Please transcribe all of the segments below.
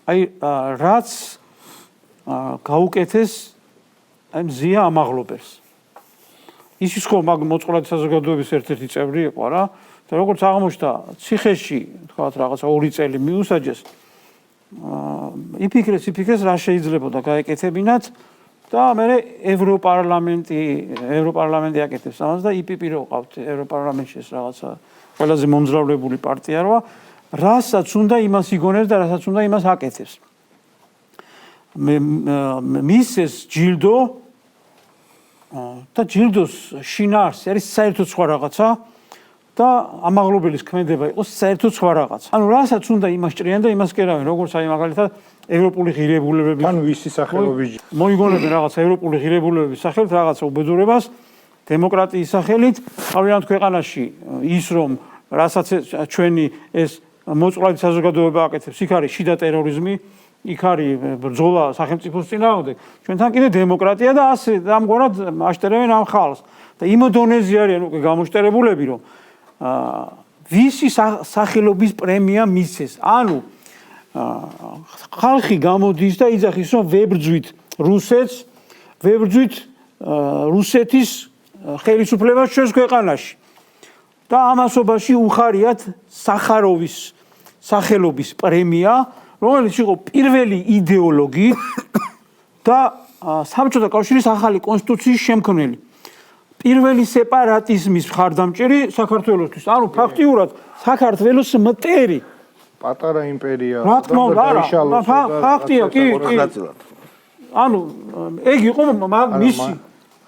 აი რაც გაუკეთეს აი მზია ამაღლობელს. ის ხო მაგ მოწყვლადი საზოგადოების ერთ-ერთი წევრი იყო რა. და როგორც აღმოჩნდა, ციხეში თქვათ რაღაცა 2 წელი მიუსაჯეს. იფიქრეს რა შეიძლებოდა გაეკეთებინათ და მე ევროპარლამენტი აკეთებს ამას და იპიპი რო ყავთ ევროპარლამენტში ეს რაღაცა ყველაზე მომძლავრებული პარტია როა რასაც უნდა იმას იგონებს და რასაც უნდა იმას აკეთებს. მისეს ჯილდო და ჯილდოს შინაარსი არის საერთოდ სხვა რაღაცა და ამაღლობელის ქმედება იყოს საერთოდ სხვა რაღაცა. ანუ რასაც უნდა იმას ჭრიან და იმას კერავენ, როგორც აი მაგალითად ევროპული ღირებულებები. ან ვისი სახელობის მოიგონებენ რაღაცა ევროპული ღირებულებების სახელით რაღაცა უბედურებას დემოკრატიის სახელით. თავიანთ ქვეყანაში ის რომ რასაც ჩვენი ეს მოწყვლადი საზოგადოება აკეთებს, იქ არის შიდა ტერორიზმი, იქ არის ბრძოლა სახელმწიფოს წინააღმდეგ. ჩვენთან კიდე დემოკრატია და ასე ამგვარად აშტერებენ ამ ხალხს. და იმ დონეზე არიან უკვე გამოშტერებულები, რომ ვისი სახელობის პრემია მისცეს. ანუ ხალხი გამოდის და იძახის, რომ ვებრძვით რუსეთს, ვებრძვით რუსეთის ხელისუფლებას ჩვენს ქვეყანაში. და ამასობაში უხარიათ სახაროვის სახელობის პრემია, რომელიც იყო პირველი იდეოლოგი და საბჭოთა კავშირის ახალი კონსტიტუციის შემქმნელი. პირველი სეპარატიზმის მხარდამჭერი საქართველოსთვის. ანუ ფაქტიურად საქართველოს მტერი. პატარა იმპერია. რა თქმა უნდა, ფაქტია, კი. ანუ ეგ იყო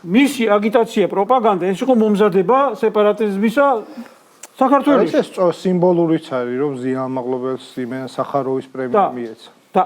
მისი აგიტაცია, პროპაგანდა, ეს იყო მომზადება სეპარატიზმისა საქართველოში. ეს სიმბოლურიც არის, რომ ზია ამაღლობელს იმენ სახაროვის პრემია მიეცა.